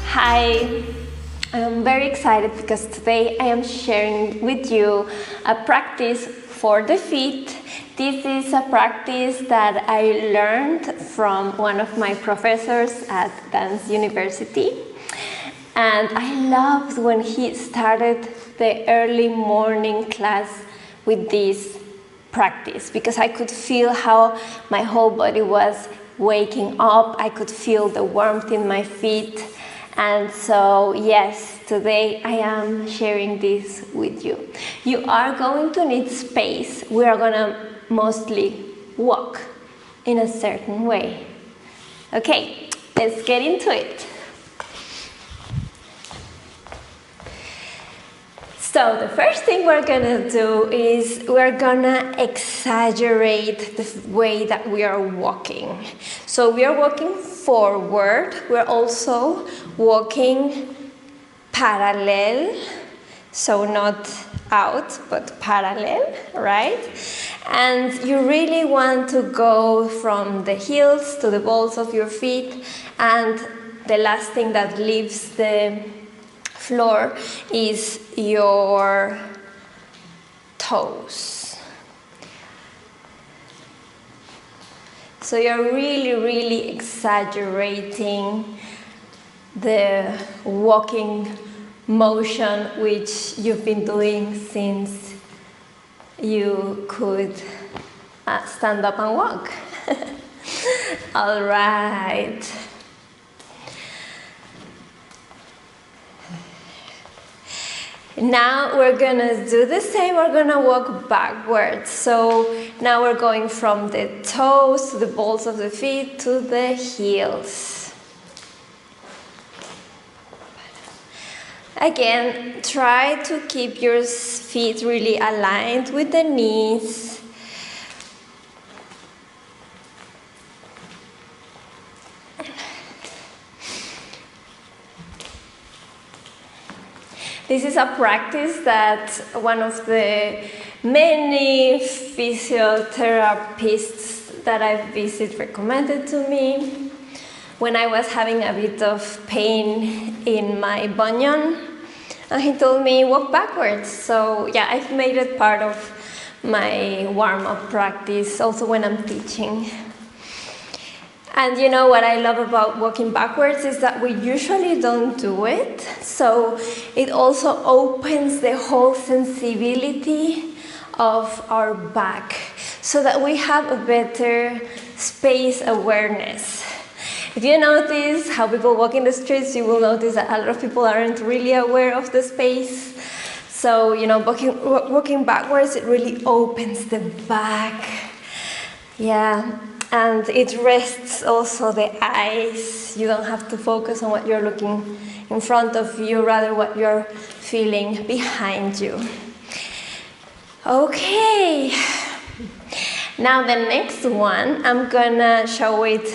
Hi, I'm very excited because today I am sharing with you a practice for the feet. This is a practice that I learned from one of my professors at Dance University. And I loved when he started the early morning class with this practice because I could feel how my whole body was waking up. I could feel the warmth in my feet. And so, yes, today I am sharing this with you. You are going to need space. We are going to mostly walk in a certain way. Okay, let's get into it. So the first thing we're gonna do is we're gonna exaggerate the way that we are walking. So we are walking forward, we're also walking parallel, so not out, but parallel, right? And you really want to go from the heels to the balls of your feet, and the last thing that leaves the floor is your toes. So you're really exaggerating the walking motion which you've been doing since you could stand up and walk. All right. Now we're gonna do the same, we're gonna walk backwards. So now we're going from the toes to the balls of the feet to the heels. Again, try to keep your feet really aligned with the knees. This is a practice that one of the many physiotherapists that I've visited recommended to me when I was having a bit of pain in my bunion. And he told me, walk backwards. So yeah, I've made it part of my warm-up practice, also when I'm teaching. And you know what I love about walking backwards is that we usually don't do it. So it also opens the whole sensibility of our back so that we have a better space awareness. If you notice how people walk in the streets, you will notice that a lot of people aren't really aware of the space. So, you know, walking backwards, it really opens the back. Yeah. And it rests also the eyes. You don't have to focus on what you're looking in front of you, rather what you're feeling behind you. Okay. Now the next one, I'm gonna show it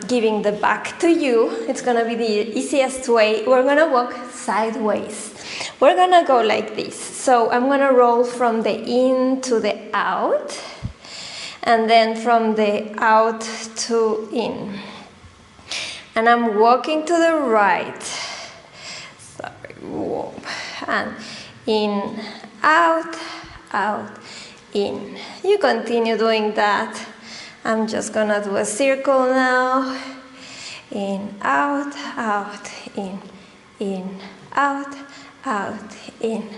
giving the back to you. It's gonna be the easiest way. We're gonna walk sideways. We're gonna go like this. So I'm gonna roll from the in to the out. And then from the out to in. And I'm walking to the right. Sorry, whoa. And in, out, out, in. You continue doing that. I'm just gonna do a circle now. In, out, in, out, in, out, in,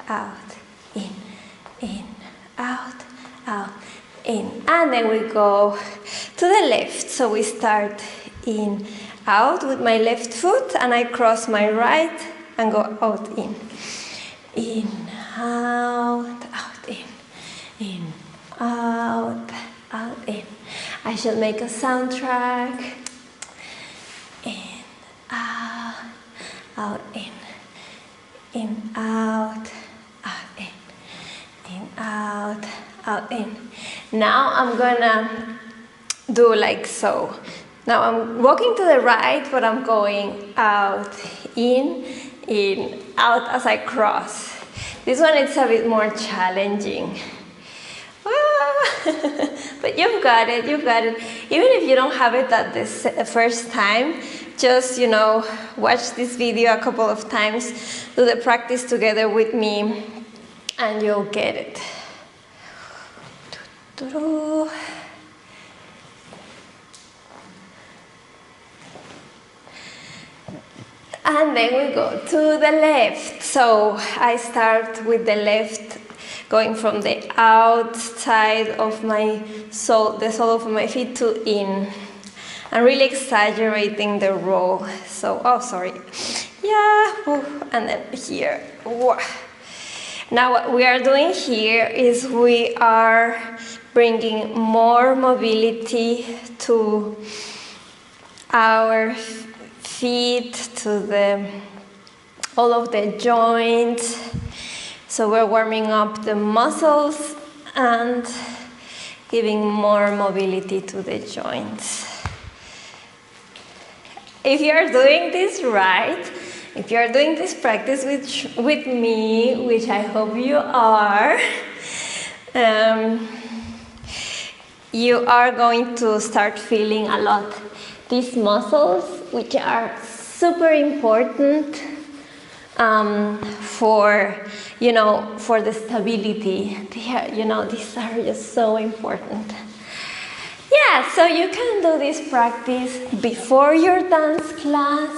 out, in, out, in. And then we go to the left. So we start in, out with my left foot, and I cross my right and go out, in, out, in, out, in. I shall make a soundtrack. In, out, in, out, in, out, in. Now I'm gonna do like so. Now I'm walking to the right, but I'm going out, in, out as I cross. This one is a bit more challenging. But you've got it, you've got it. Even if you don't have it at the first time, just, you know, watch this video a couple of times, do the practice together with me, and you'll get it. And then we go to the left. So I start with the left, going from the outside of my sole, the sole of my feet to in. I'm really exaggerating the roll. So, oh, sorry. Yeah, and then here. Now what we are doing here is we are bringing more mobility to our feet, to all of the joints. So we're warming up the muscles and giving more mobility to the joints. If you're doing this right, if you're doing this practice with me, which I hope you are, you are going to start feeling a lot these muscles, which are super important for, you know, for the stability. You know, these are just so important. Yeah, so you can do this practice before your dance class.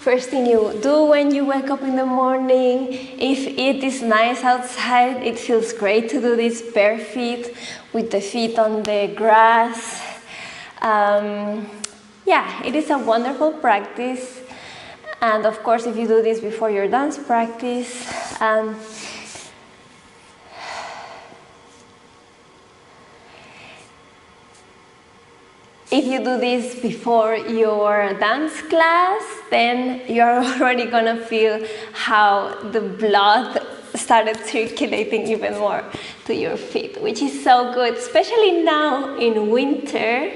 First thing you do when you wake up in the morning. If it is nice outside, it feels great to do this bare feet with the feet on the grass. Yeah, it is a wonderful practice. And of course, if you do this before your dance practice, if you do this before your dance class, then you're already gonna feel how the blood started circulating even more to your feet, which is so good, especially now in winter.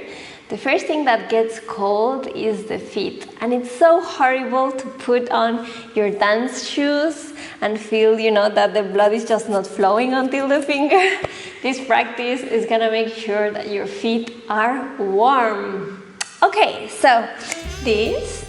The first thing that gets cold is the feet, and it's so horrible to put on your dance shoes and feel, you know, that the blood is just not flowing until the finger. This practice is gonna make sure that your feet are warm. Okay, so this